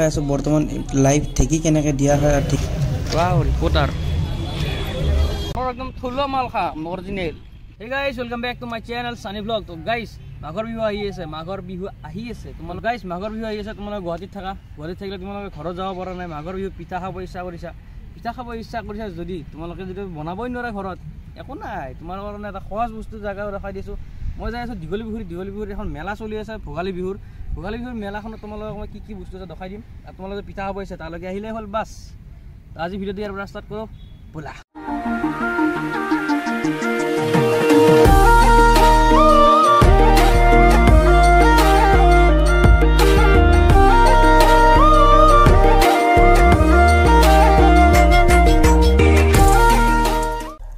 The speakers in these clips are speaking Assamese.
দেখাই আছো বৰ্তমান লাইভ ঠেকি কেনেকৈ দিয়া হয় আৰু ঠিক ওয়াও ৰিপোৰ্টাৰ একদম থলুৱা মাল খাম original hey guys welcome back to my channel সানি ব্লগ তো গাইস মাঘৰ বিহু আহি আছে তোমালোক গাইস মাঘৰ বিহু আহি আছে তোমালোক গুৱাহাটীত থাকিলে তোমালোকে ঘৰত যাব পৰা নাই মাঘৰ বিহু পিঠা খাব ইচ্ছা কৰিছা যদি তোমালোকে যদি বনাবই নোৱাৰে ঘৰত একো নাই তোমাৰ কাৰণে এটা সহজ বস্তু জাগা দেখাই দিছো মই যাই আছো দীঘলী বিহুৰ এখন মেলা চলি আছে ভোগালী বিহুৰ মেলাখনত তোমালোকক মই কি বস্তু আছে দেখাই দিম আৰু তোমালোকে পিঠা খাব ইচ্ছা তালৈকে আহিলে হ'ল বাস আজি ভিডিও দিয়াৰ পৰা ষ্টাৰ্ট কৰো বলা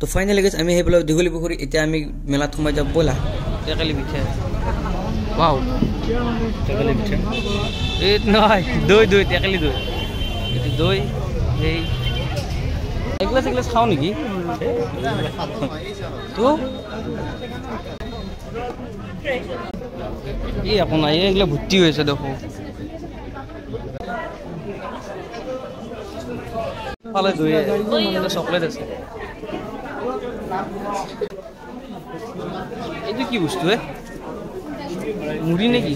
তো ফাইনালি গাইস আমি হেই বলা দীঘলী পুখুৰী এতিয়া আমি মেলাত সোমাই যাব বলা টেকেলি পিঠা ওয়াও টেকেলি পিঠা এই নহয় দই টেকেলি দই এই এগলাস খাও নেকি তো এই আপোনাৰ এইগলা ভৰ্তি হৈছে দেখো ফালে দই চকলেট আছে এইটো কি বস্তু মুড়ি নেকি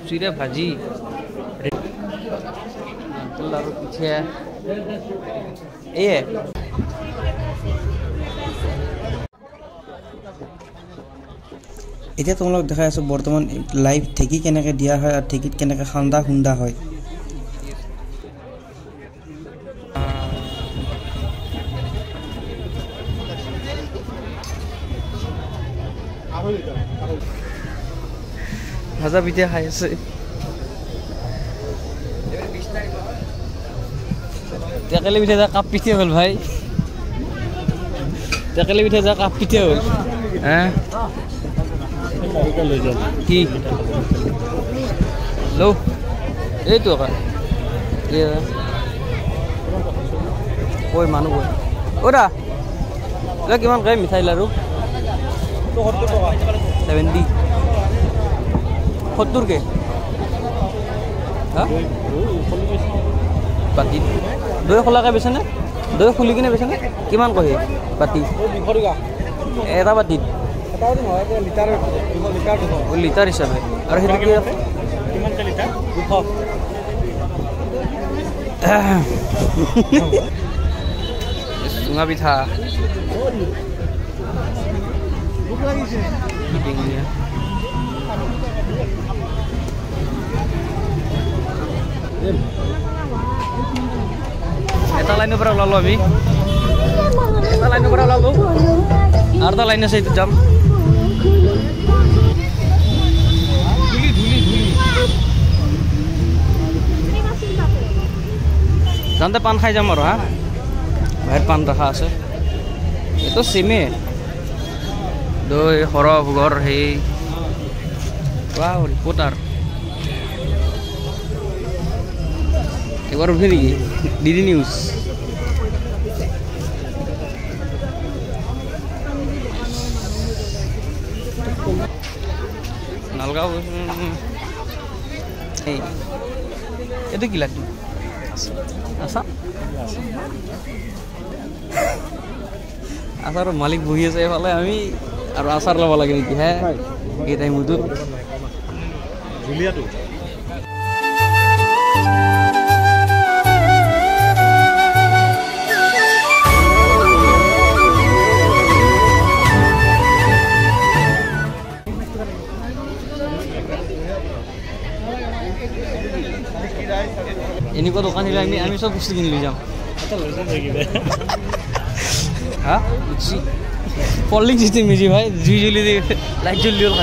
চিৰা ভাজি লাৰু পিঠা এয়ে এতিয়া তোমালোক দেখাই আছো বৰ্তমান লাইভ ঠেকি কেনেকৈ দিয়া হয় আৰু ঠেকিত কেনেকৈ খুন্দা হয় ভাজা পিঠা খাই আছে টেকেলি পিঠা যা কাপ পিঠা হ'ল ভাই টেকেলি পিঠা যা কাপ পিঠা হ'ল কি লো এইটো কৈ মানুহ কৈ অ'দা কিমান খাই মিঠাই লাৰু 70 70 কে বাতি দৈ খোলাকৈ বেচেনে দৈ খুলি কিনে বেচেনে কিমান কয় বাতি এটা বাতিত লিটাৰ হিচাপে আৰু সেইটো কি চুঙা পিঠা এটা লাইনৰ পৰা ওলালো আমি আৰু এটা লাইন আছে এইটো যাম যাওঁতে পাণ খাই যাম আৰু বাহিৰত পাণ ৰখা আছে এইটো চেমে দৈ সৰহ ভোগৰ সেই ৰিপৰ্টাৰ এবাৰ উঠে নেকি ডিডি নিউজ নালগাঁও এইটো কি লাড্ডু আচাৰৰ মালিক বহি আছে এইফালে আমি আৰু আচাৰ ল'ব লাগে নেকি এই টাইমতো এনেকুৱা দোকান দিলে আমি চব বস্তু কিনি লৈ যাম পলিং চিষ্টেম মেজি ভাই জুই জ্বলি লাইট জ্বলি হ'ল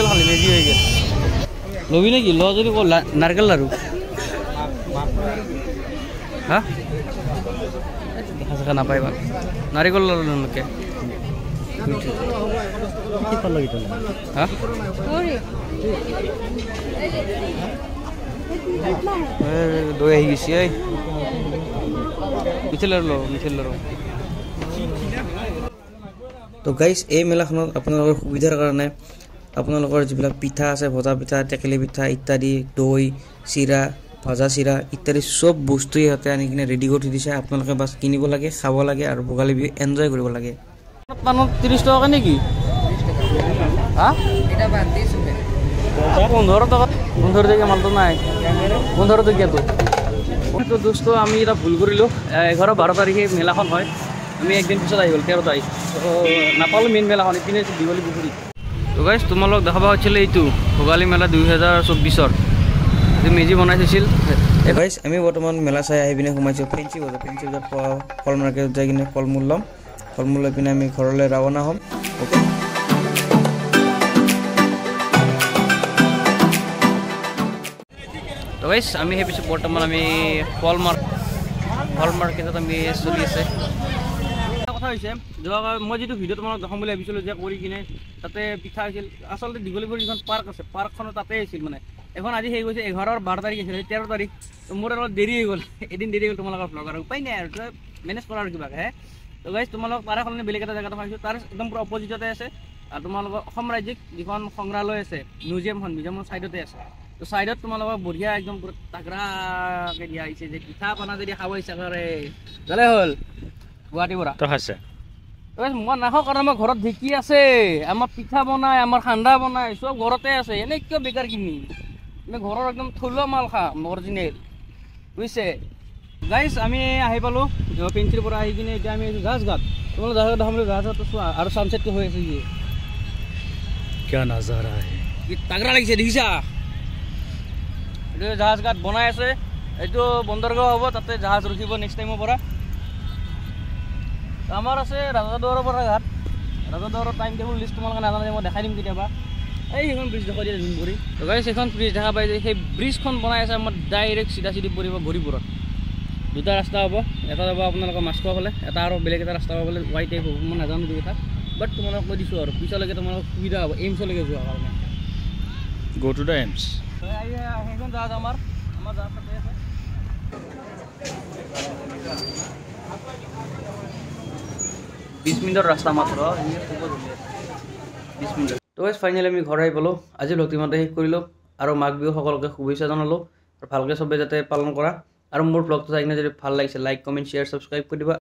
খালি মেজি হৈ গ'ল ল'বি নেকি ল যদি ক নাৰিকল লাৰু দেখা চেখা নাপায় বাৰু নাৰিকল লাৰু নলকে দৈ আহি গৈছে মিঠেল লাৰু তো গাইজ এই মেলাখনত আপোনালোকৰ সুবিধাৰ কাৰণে আপোনালোকৰ যিবিলাক পিঠা আছে ভজা পিঠা টেকেলি পিঠা ইত্যাদি দৈ চিৰা ভাজা চিৰা ইত্যাদি সব বস্তু ইহঁতে আনি কিনে ৰেডি কৰি দিছে আপোনালোকে বাছ কিনিব লাগে খাব লাগে আৰু ভোগালী বিহু এনজয় কৰিব লাগে 30 টকা নেকি হা এটা বাদ দিছো 15 টাকা 15 টাকা মালটো নাই 15 টাকা তো দোস্ত আমি এটা ভুল কৰিলো 11-12 তাৰিখে মেলাখন হয় আমি একদিন পিছত আহি গ'ল 13 তাৰিখ নাপালো মেইন মেলাখন ইপিনে দিৱালী পুখুৰী তো গাইজ তোমালোক দেখাবা হৈছিল এইটো ভোগালী মেলা 2024 যে মেজি বনাই থৈছিল গাইজ আমি বৰ্তমান মেলা চাই আহি পিনে সোমাইছো ফেঞ্চি বজাৰ ফল মাৰ্কেটত যাই কিনে ফল মূল ল'ম ফল মূল লৈ পিনে আমি ঘৰলৈ ৰাওনা হ'ম অ'কে তো গাইজ আমি সেই পিছত বৰ্তমান আমি ফল মাৰ্কেটত আমি চলি আছে কথা হৈছে মই যিটো ভিডিঅ' তোমালোক দেখাম বুলি ভাবিছিলোঁ যে কৰি কিনে তাতে পিঠা হৈছিল আচলতে দীঘলীপুৰ যিখন পাৰ্ক আছে পাৰ্কখনত তাতে আছিল মানে এখন আজি সেই গৈছে 11-12 তাৰিখ আছিল 13 তাৰিখ মোৰ অলপ দেৰি হৈ গ'ল এদিন দেৰি হ'ল তোমালোকৰ ভ্লগ আৰু উপায় নাই আৰু মেনেজ কৰা আৰু কিবাকে হে তো গাইজ তোমালোক তাৰে সলনি বেলেগ এটা জেগাত পাইছোঁ তাৰ একদম পুৰা অপজিটতে আছে আৰু তোমালোকৰ অসম ৰাজ্যিক যিখন সংগ্ৰহালয় আছে মিউজিয়ামৰ ছাইডতে আছে তো ছাইডত তোমালোকৰ বঢ়িয়া একদম পুৰা তাগৰাকে দিয়া আহিছে যে পিঠা পনা যদি খাব ইচ্ছা কৰে ভালে হ'ল গুৱাহাটীৰ পৰা তো খাইছে মই নাখাওঁ কাৰণ আমাৰ ঘৰত ঢেঁকী আছে আমাৰ পিঠা বনাই আমাৰ সান্দা বনাই চব ঘৰতে আছে এনেই কিয় বেকাৰ কিনি আমি ঘৰৰ একদম থলুৱা মাল খাম অৰিজিনেল বুজিছে গাইজ আমি আহি পালোঁ পেঞ্চিৰ পৰা আহি কিনে এতিয়া আমি জাহাজঘাট তোমালোক জাহাজঘাট দেখাম বুলি জাহাজঘাটটো চোৱা আৰু ছানছেটটো হৈ আছে কি কিয় নাজাৰা কি তাগৰা লাগিছে দেখিছা এইটো জাহাজঘাট বনাই আছে এইটো বন্দৰগাঁও হ'ব তাতে জাহাজ ৰখিব নেক্সট টাইমৰ পৰা আমাৰ আছে ৰাজাদুৱাৰৰ পৰা ঘাট ৰাজাদুৱাৰৰ টাইম টেবুল লিষ্ট তোমালোকে নাজানে মই দেখাই দিম কেতিয়াবা এই সেইখন ব্ৰিজ দেখাই দিয়ে জুনপুৰী তো গাইজ সেইখন ব্ৰিজ দেখা পাই যে সেই ব্ৰিজখন বনাই আছে আমাৰ ডাইৰেক্ট চিধা পৰিব ভৰিপুৰত দুটা ৰাস্তা হ'ব এটা যাব আপোনালোকৰ মাছখোৱা ফালে এটা আৰু বেলেগ এটা ৰাস্তা পাবলৈ ৱাই টাইপ হ'ব মই নাজানো কথা বাট তোমালোকক কৈ দিছোঁ আৰু পিছলৈকে তোমালোকৰ সুবিধা হ'ব এইমছলৈকে যোৱাৰ কাৰণে গো টু দ্য এইমছ সেইখন জাহাজ আমাৰ জাহাজ তাতে আছে 20 মিনিটৰ ৰাস্তা মাত্ৰ 20 মিনিট তো গাইজ ফাইনেলি আমি ঘৰ আহি পালোঁ আজি ভক্তিমতে শেষ কৰিলোঁ আৰু মাঘ বিহু সকলোকে শুভেচ্ছা জনালোঁ আৰু ভালকৈ চবে যাতে পালন কৰা আৰু মোৰ ব্লগটো চাই কিনে যদি ভাল লাগিছে লাইক কমেণ্ট শ্বেয়াৰ ছাবস্ক্ৰাইব কৰি দিবা